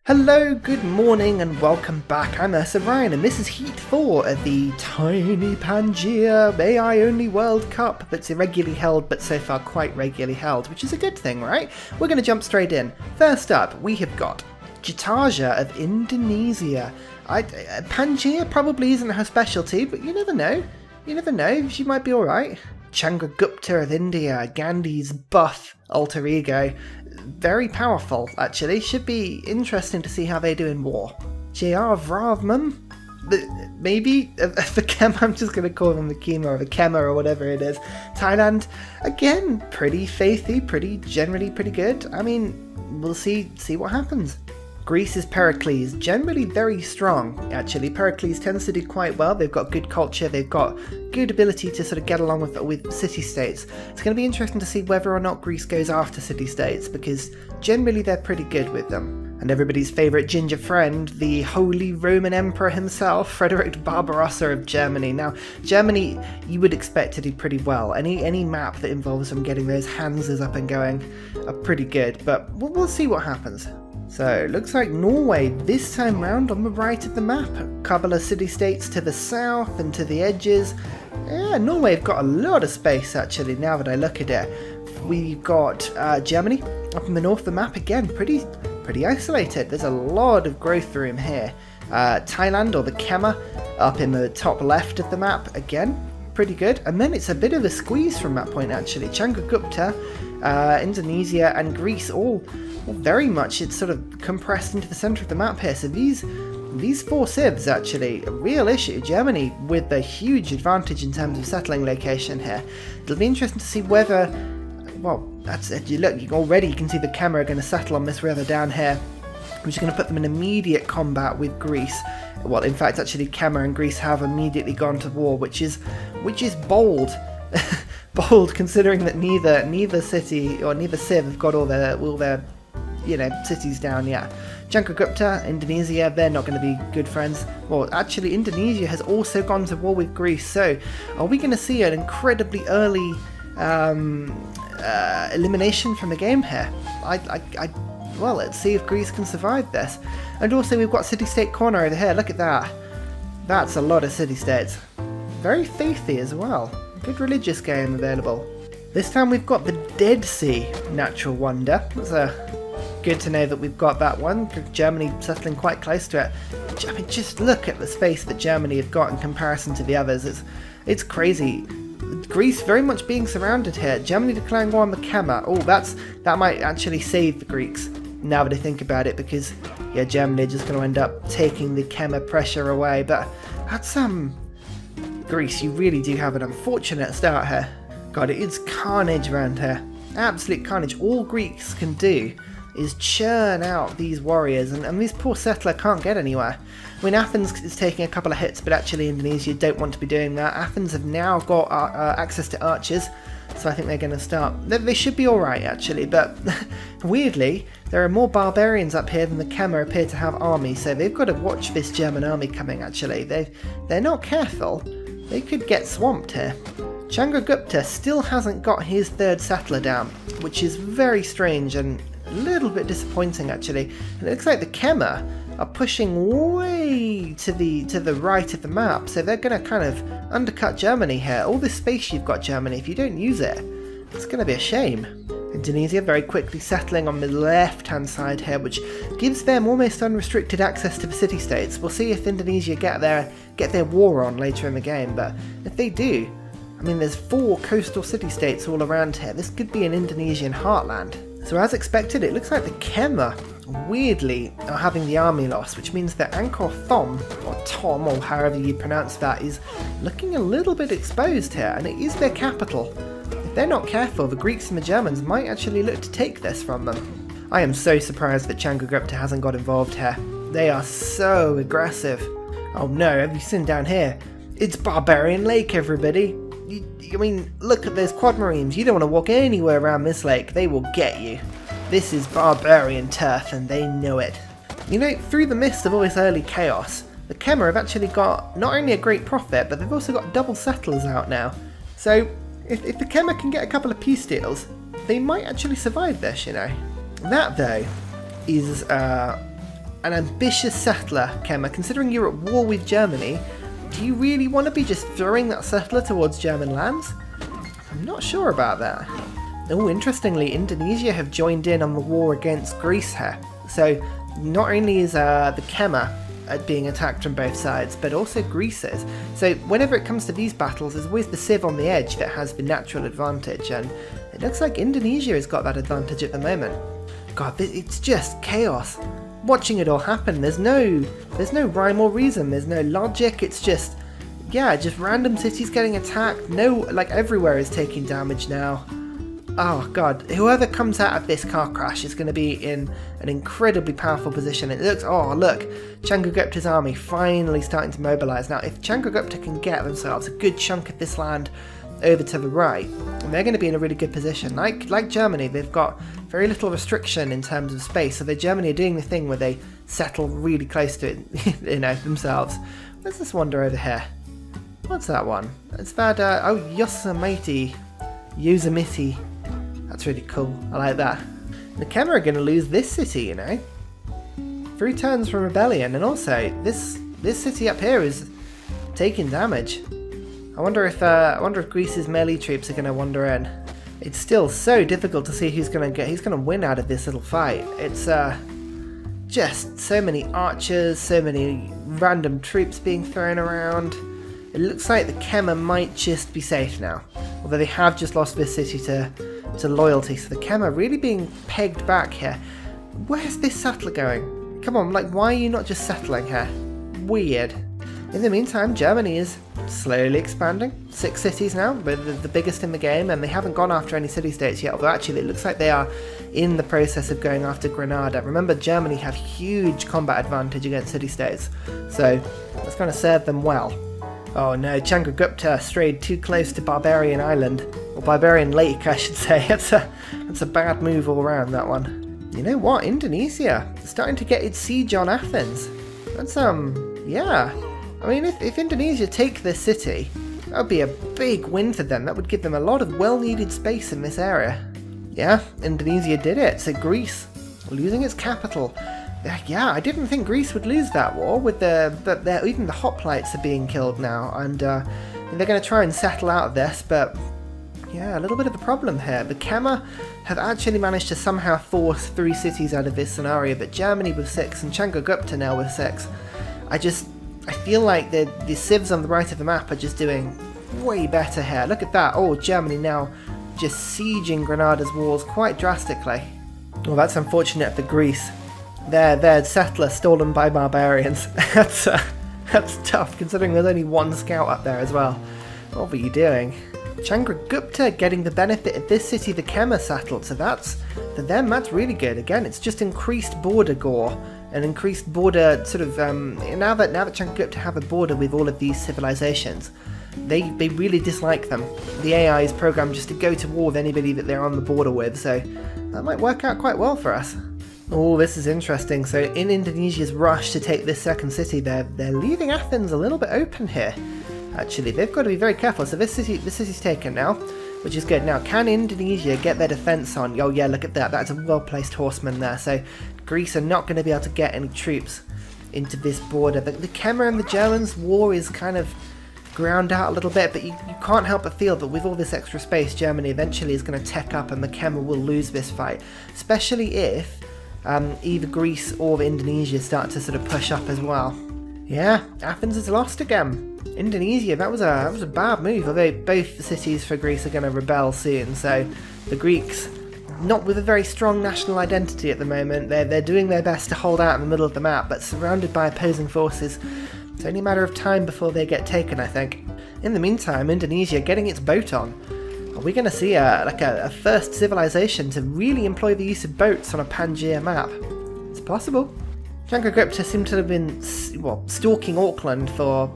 Hello, good morning and welcome back. I'm Ursa and this is Heat 4 of the Tiny Pangaea AI-only World Cup that's irregularly held but so far quite regularly held, which is a good thing, right? We're going to jump straight in. First up, we have got Jakarta of Indonesia. Pangaea probably isn't her specialty, but you never know. You never know, she might be alright. Chandragupta of India, Gandhi's buff alter ego. Very powerful, actually. Should be interesting to see how they do in war. JR Vravman? Maybe? The Kema, I'm just going to call them the Kema or the Kema or whatever it is. Thailand, again, pretty faithy, generally pretty good. I mean, we'll see what happens. Greece's Pericles, generally very strong, actually. Pericles tends to do quite well. They've got good culture, they've got good ability to sort of get along with city-states. It's going to be interesting to see whether or not Greece goes after city-states, because generally they're pretty good with them. And everybody's favourite ginger friend, the Holy Roman Emperor himself, Frederick Barbarossa of Germany. Now, Germany, you would expect to do pretty well. Any map that involves them getting those Hanses up and going are pretty good, but we'll see what happens. So, looks like Norway this time round on the right of the map. A couple of city-states to the south and to the edges. Yeah, Norway have got a lot of space actually, now that I look at it. We've got Germany up in the north of the map again, pretty isolated. There's a lot of growth room here. Thailand, or the Kema, up in the top left of the map again, pretty good. And then it's a bit of a squeeze from that point actually. Chandragupta, Indonesia and Greece all very much, it's sort of compressed into the centre of the map here. So these four civs actually a real issue. Germany with a huge advantage in terms of settling location here. It'll be interesting to see whether, well, that's it. You look, already you can see the camera going to settle on this river down here, which is going to put them in immediate combat with Greece. Well, in fact, actually, Kema and Greece have immediately gone to war, which is bold. Bold, considering that neither city or neither civ have got all their cities down yet. Chandragupta, Indonesia, they're not going to be good friends. Well, actually, Indonesia has also gone to war with Greece. So, are we going to see an incredibly early elimination from the game here? Well, let's see if Greece can survive this. And also, we've got city-state corner over here. Look at that. That's a lot of city-states. Very faithy as well. Good religious game available. This time we've got the Dead Sea Natural Wonder. It's good to know that we've got that one. Germany settling quite close to it. I mean, just look at the space that Germany have got in comparison to the others. It's crazy. Greece very much being surrounded here. Germany declaring war on the Kema. Oh, that might actually save the Greeks, now that I think about it, because yeah, Germany are just going to end up taking the Kema pressure away. But that's Greece, you really do have an unfortunate start here. God, it is carnage around here. Absolute carnage. All Greeks can do is churn out these warriors, and this poor settler can't get anywhere. I mean, Athens is taking a couple of hits, but actually Indonesia don't want to be doing that. Athens have now got access to archers, so I think they're going to start. They should be alright actually, but weirdly, there are more barbarians up here than the Kema appear to have armies, so they've got to watch this German army coming actually. They're not careful. They could get swamped here. Chandragupta still hasn't got his third settler down, which is very strange and a little bit disappointing actually. And it looks like the Kema are pushing way to the right of the map, so they're going to kind of undercut Germany here. All this space you've got, Germany, if you don't use it, it's going to be a shame. Indonesia very quickly settling on the left-hand side here, which gives them almost unrestricted access to the city-states. We'll see if Indonesia get their war on later in the game, but if they do, I mean, there's 4 coastal city-states all around here. This could be an Indonesian heartland. So as expected, it looks like the Kema, weirdly, are having the army loss, which means that Angkor Thom, or Tom, or however you pronounce that, is looking a little bit exposed here, and it is their capital. If they're not careful, the Greeks and the Germans might actually look to take this from them. I am so surprised that Chandragupta hasn't got involved here. They are so aggressive. Oh no, have you seen down here? It's Barbarian Lake, everybody. I mean, look at those quad marines. You don't want to walk anywhere around this lake. They will get you. This is barbarian turf, and they know it. You know, through the midst of all this early chaos, the Kema have actually got not only a great profit, but they've also got double settlers out now. So, if the Kema can get a couple of peace deals, they might actually survive this, you know. That, though, is an ambitious settler, Kemmer. Considering you're at war with Germany, do you really want to be just throwing that settler towards German lands? I'm not sure about that. Oh, interestingly, Indonesia have joined in on the war against Greece here. So not only is the Kemmer being attacked from both sides, but also Greece is. So whenever it comes to these battles, there's always the civ on the edge that has the natural advantage, and it looks like Indonesia has got that advantage at the moment. God, it's just chaos. Watching it all happen, there's no rhyme or reason, there's no logic, it's just, yeah, just random cities getting attacked. No, like everywhere is taking damage now. Oh god, whoever comes out of this car crash is going to be in an incredibly powerful position. It looks, oh look, Chandragupta's army finally starting to mobilise. Now if Chandragupta can get themselves a good chunk of this land over to the right, and they're going to be in a really good position. Like Germany, they've got very little restriction in terms of space, so Germany are doing the thing where they settle really close to it, you know, themselves. Where's this wonder over here? What's that one? It's that, oh, Yosemite, That's really cool. I like that. The Kemmer are going to lose this city, you know. 3 turns from rebellion, and also this city up here is taking damage. I wonder if Greece's melee troops are going to wander in. It's still so difficult to see who's going to win out of this little fight. It's just so many archers, so many random troops being thrown around. It looks like the Kemmer might just be safe now, although they have just lost this city to loyalty, so the Kemmer really being pegged back here. Where's this settler going? Come on, like, why are you not just settling here? Weird. In the meantime, Germany is slowly expanding. 6 cities now, but the biggest in the game, and they haven't gone after any city-states yet, although actually it looks like they are in the process of going after Granada. Remember, Germany have huge combat advantage against city-states, so that's going to serve them well. Oh no, Chandragupta strayed too close to Barbarian Island, or Barbarian Lake I should say. That's a bad move all around, that one. You know what, Indonesia is starting to get its siege on Athens. That's yeah. I mean, if Indonesia take this city, that would be a big win for them. That would give them a lot of well-needed space in this area. Yeah, Indonesia did it. So Greece losing its capital. Yeah, I didn't think Greece would lose that war. With even the hoplites are being killed now, and they're going to try and settle out of this. But yeah, a little bit of a problem here. The Kemmer have actually managed to somehow force 3 cities out of this scenario, but Germany with 6 and Chandragupta now with 6. I feel like the civs on the right of the map are just doing way better here. Look at that. Oh, Germany now just sieging Granada's walls quite drastically. Well, that's unfortunate for Greece. Their settler stolen by barbarians. That's tough, considering there's only 1 scout up there as well. What were you doing? Chandragupta getting the benefit of this city the Kemmer settled, so for them that's really good. Again, it's just increased border gore, an increased border sort of, now that Chandragupta have a border with all of these civilizations, they really dislike them. The AI is programmed just to go to war with anybody that they're on the border with, so that might work out quite well for us. Oh, this is interesting. So in Indonesia's rush to take this second city, they're leaving Athens a little bit open here. Actually, they've got to be very careful. So this city's taken now, which is good. Now, can Indonesia get their defense on? Oh yeah, look at that. That's a well-placed horseman there. So Greece are not going to be able to get any troops into this border. But the Kemmer and the Germans' war is kind of ground out a little bit, but you can't help but feel that with all this extra space, Germany eventually is going to tech up and the Kemmer will lose this fight, especially if either Greece or Indonesia start to sort of push up as well. Yeah, Athens has lost again. Indonesia, that was a bad move, although both cities for Greece are going to rebel soon, so the Greeks, not with a very strong national identity at the moment, they're doing their best to hold out in the middle of the map, but surrounded by opposing forces. It's only a matter of time before they get taken, I think. In the meantime, Indonesia getting its boat on. Are we going to see a first civilization to really employ the use of boats on a Pangaea map? It's possible. Chandragupta seemed to have been stalking Auckland for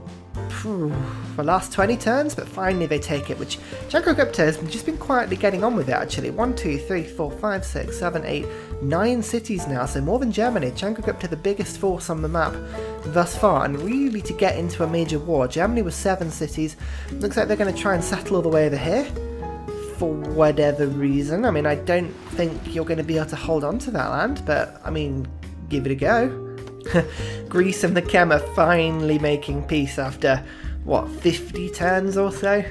the last 20 turns, but finally they take it, which Chandragupta has just been quietly getting on with it actually. 1, 2, 3, 4, 5, 6, 7, 8, 9 cities now, so more than Germany. Chandragupta the biggest force on the map thus far, and really to get into a major war. Germany was 7 cities. Looks like they're going to try and settle all the way over here. For whatever reason. I mean, I don't think you're going to be able to hold on to that land, but I mean, give it a go. Greece and the Chem are finally making peace after, what, 50 turns or so?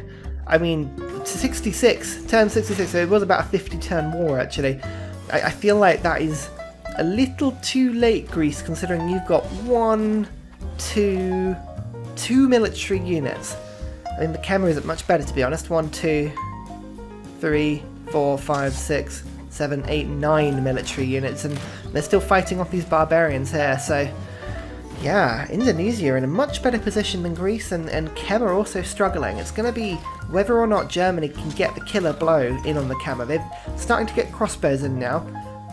I mean, 66, turn 66, so it was about a 50-turn war actually. I feel like that is a little too late, Greece, considering you've got two military units. I mean, the Chem isn't much better, to be honest. 1, 2, 3, 4, 5, 6, 7, 8, 9 military units, and they're still fighting off these barbarians here, so yeah, Indonesia are in a much better position than Greece, and Chem are also struggling. It's going to be whether or not Germany can get the killer blow in on the Chem. They're starting to get crossbows in now.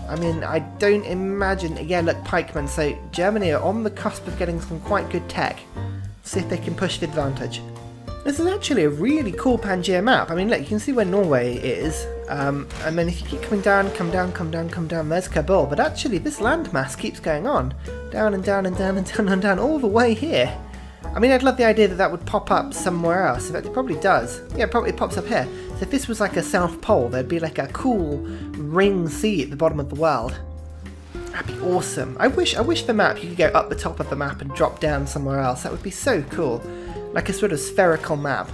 I mean, I don't imagine, again, look, pikemen, so Germany are on the cusp of getting some quite good tech. See if they can push the advantage. This is actually a really cool Pangaea map. I mean, look, you can see where Norway is. And then if you keep coming down, come down, come down, come down, there's Kabul. But actually, this landmass keeps going on. Down and down and down and down and down, all the way here. I mean, I'd love the idea that that would pop up somewhere else. In fact, it probably does. Yeah, it pops up here. So if this was like a South Pole, there'd be like a cool ring sea at the bottom of the world. That'd be awesome. I wish the map, you could go up the top of the map and drop down somewhere else. That would be so cool. Like a sort of spherical map.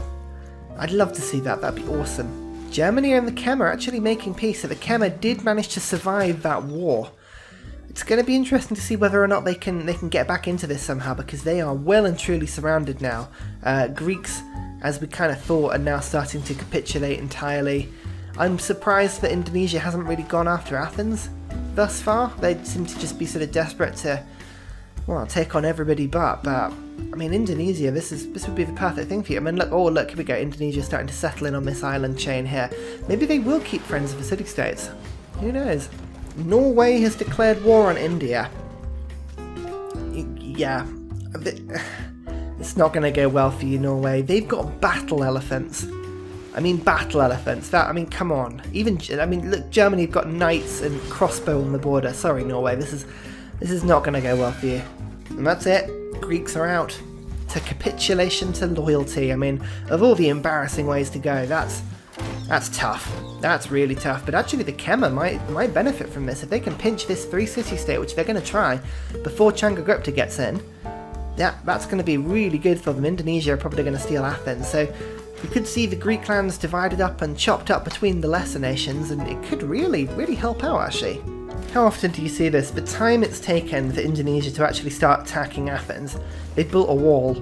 I'd love to see that. That'd be awesome. Germany and the Chem are actually making peace, so the Chem did manage to survive that war. It's going to be interesting to see whether or not they can get back into this somehow, because they are well and truly surrounded now. Greeks, as we kind of thought, are now starting to capitulate entirely. I'm surprised that Indonesia hasn't really gone after Athens thus far. They seem to just be sort of desperate to, well, take on everybody but I mean, Indonesia, this would be the perfect thing for you. I mean, look, here we go. Indonesia's starting to settle in on this island chain here. Maybe they will keep friends of the city-states. Who knows? Norway has declared war on India. Yeah. It's not going to go well for you, Norway. They've got battle elephants. I mean, battle elephants. Come on. Look, Germany have got knights and crossbow on the border. Sorry, Norway. This is not going to go well for you. And that's it. Greeks are out. To capitulation, to loyalty. I mean, of all the embarrassing ways to go, that's tough. That's really tough. But actually, the Kema might benefit from this. If they can pinch this 3-city state, which they're going to try, before Chandragupta gets in, yeah, that's going to be really good for them. Indonesia are probably going to steal Athens. So we could see the Greek lands divided up and chopped up between the lesser nations, and it could really, really help out, actually. How often do you see this? The time it's taken for Indonesia to actually start attacking Athens, they built a wall.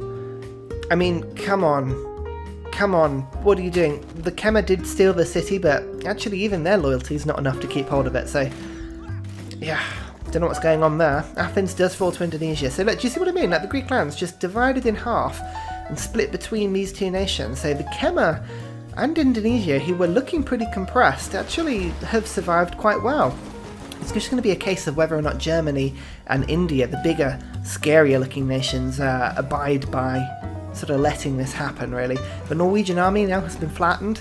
I mean, come on, what are you doing? The Kema did steal the city, but actually even their loyalty is not enough to keep hold of it, so yeah, don't know what's going on there. Athens does fall to Indonesia, so look, do you see what I mean? Like, the Greek lands just divided in half and split between these two nations, so the Kema and Indonesia, who were looking pretty compressed, actually have survived quite well. It's just going to be a case of whether or not Germany and India, the bigger, scarier looking nations, abide by sort of letting this happen, really. The Norwegian army now has been flattened.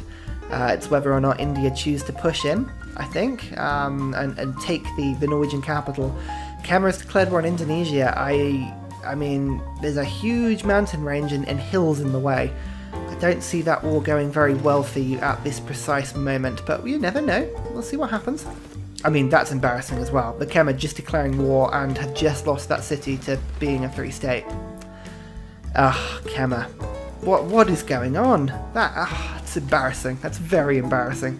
It's whether or not India choose to push in, I think, and take the Norwegian capital. Cameron's declared war on Indonesia. I mean, there's a huge mountain range and hills in the way. I don't see that war going very well for you at this precise moment, but you never know. We'll see what happens. I mean, that's embarrassing as well. The Kema just declaring war and have just lost that city to being a 3-state. Kema. What is going on? It's embarrassing. That's very embarrassing.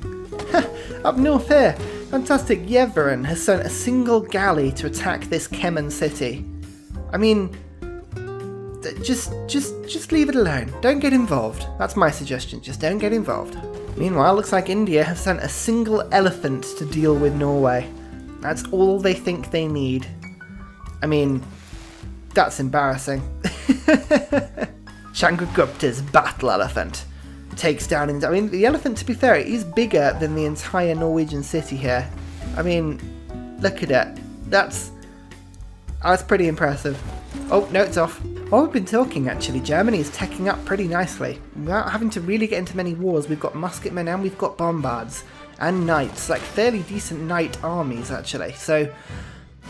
Up north here, fantastic Yeveren has sent a single galley to attack this Kemen city. I mean, just leave it alone. Don't get involved. That's my suggestion. Just don't get involved. Meanwhile, looks like India have sent a single elephant to deal with Norway. That's all they think they need. I mean, that's embarrassing. Chandragupta's battle elephant takes down... I mean, the elephant, to be fair, is bigger than the entire Norwegian city here. I mean, look at it. That's pretty impressive. Oh, no, it's off. While we've been talking, actually, Germany is teching up pretty nicely. Without having to really get into many wars, we've got musketmen and we've got bombards. And knights, like fairly decent knight armies, actually. So,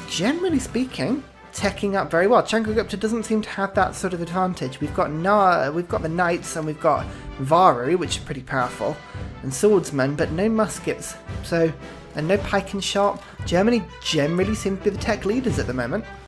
generally speaking, teching up very well. Chandragupta doesn't seem to have that sort of advantage. We've got the knights and we've got Varu, which are pretty powerful, and swordsmen, but no muskets. So, and no pike and shot. Germany generally seems to be the tech leaders at the moment.